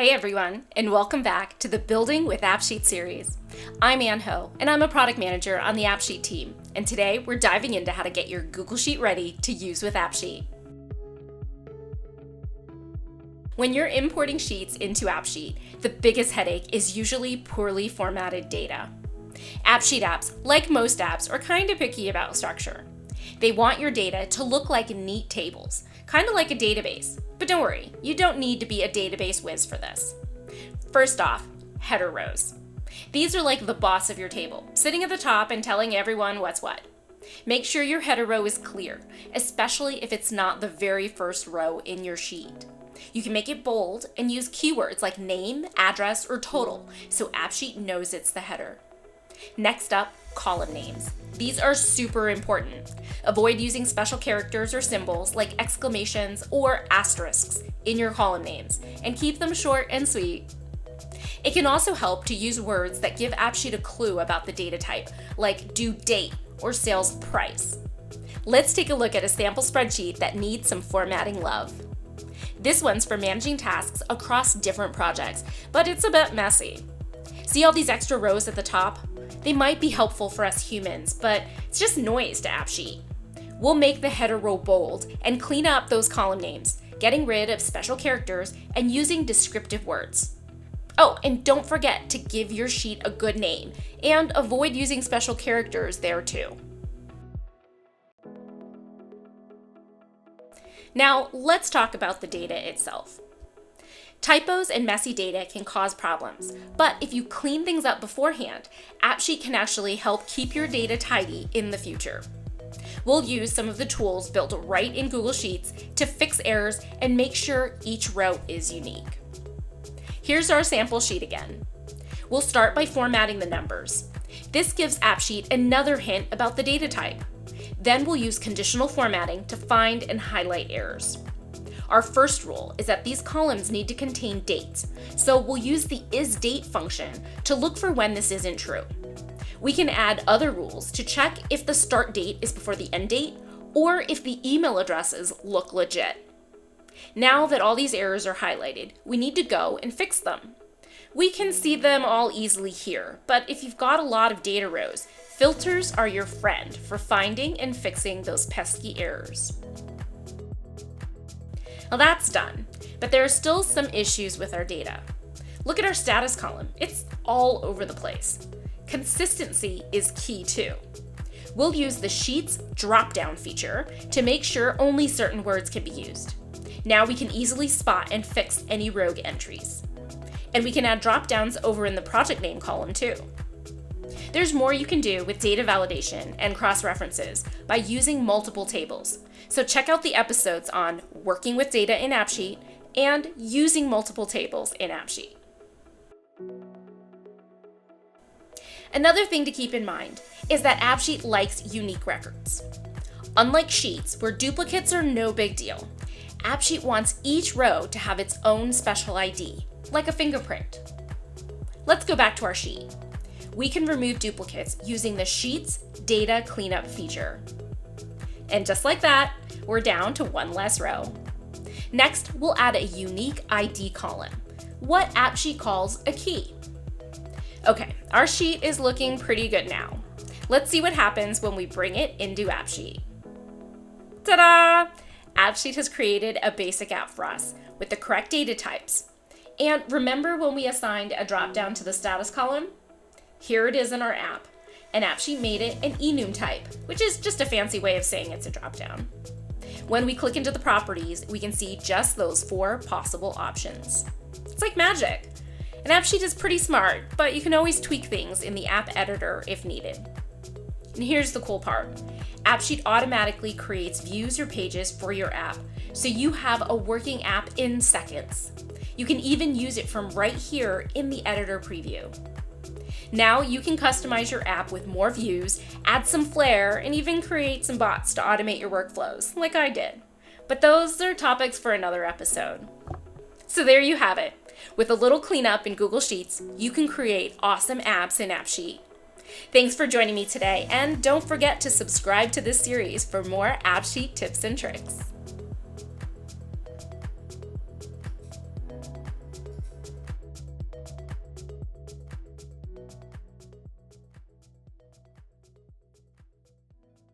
Hey everyone, and welcome back to the Building with AppSheet series. I'm Ann Ho, and I'm a product manager on the AppSheet team, and today we're diving into how to get your Google Sheet ready to use with AppSheet. When you're importing sheets into AppSheet, the biggest headache is usually poorly formatted data. AppSheet apps, like most apps, are kind of picky about structure. They want your data to look like neat tables, kind of like a database. But don't worry, you don't need to be a database whiz for this. First off, header rows. These are like the boss of your table, sitting at the top and telling everyone what's what. Make sure your header row is clear, especially if it's not the very first row in your sheet. You can make it bold and use keywords like name, address, or total, so AppSheet knows it's the header. Next up, column names. These are super important. Avoid using special characters or symbols like exclamations or asterisks in your column names, and keep them short and sweet. It can also help to use words that give AppSheet a clue about the data type, like due date or sales price. Let's take a look at a sample spreadsheet that needs some formatting love. This one's for managing tasks across different projects, but it's a bit messy. See all these extra rows at the top? They might be helpful for us humans, but it's just noise to AppSheet. We'll make the header row bold and clean up those column names, getting rid of special characters and using descriptive words. Oh, and don't forget to give your sheet a good name and avoid using special characters there too. Now, let's talk about the data itself. Typos and messy data can cause problems, but if you clean things up beforehand, AppSheet can actually help keep your data tidy in the future. We'll use some of the tools built right in Google Sheets to fix errors and make sure each row is unique. Here's our sample sheet again. We'll start by formatting the numbers. This gives AppSheet another hint about the data type. Then we'll use conditional formatting to find and highlight errors. Our first rule is that these columns need to contain dates, so we'll use the isDate function to look for when this isn't true. We can add other rules to check if the start date is before the end date, or if the email addresses look legit. Now that all these errors are highlighted, we need to go and fix them. We can see them all easily here, but if you've got a lot of data rows, filters are your friend for finding and fixing those pesky errors. Well, that's done, but there are still some issues with our data. Look at our status column. It's all over the place. Consistency is key too. We'll use the Sheets drop-down feature to make sure only certain words can be used. Now we can easily spot and fix any rogue entries. And we can add drop-downs over in the project name column too. There's more you can do with data validation and cross-references by using multiple tables. So check out the episodes on working with data in AppSheet and using multiple tables in AppSheet. Another thing to keep in mind is that AppSheet likes unique records. Unlike Sheets, where duplicates are no big deal, AppSheet wants each row to have its own special ID, like a fingerprint. Let's go back to our sheet. We can remove duplicates using the Sheets Data Cleanup feature. And just like that, we're down to one less row. Next, we'll add a unique ID column, what AppSheet calls a key. Okay, our sheet is looking pretty good now. Let's see what happens when we bring it into AppSheet. Ta-da! AppSheet has created a basic app for us with the correct data types. And remember when we assigned a drop-down to the status column? Here it is in our app, and AppSheet made it an enum type, which is just a fancy way of saying it's a drop-down. When we click into the properties, we can see just those 4 possible options. It's like magic. And AppSheet is pretty smart, but you can always tweak things in the app editor if needed. And here's the cool part. AppSheet automatically creates views or pages for your app, so you have a working app in seconds. You can even use it from right here in the editor preview. Now you can customize your app with more views, add some flair, and even create some bots to automate your workflows, like I did. But those are topics for another episode. So there you have it. With a little cleanup in Google Sheets, you can create awesome apps in AppSheet. Thanks for joining me today, and don't forget to subscribe to this series for more AppSheet tips and tricks.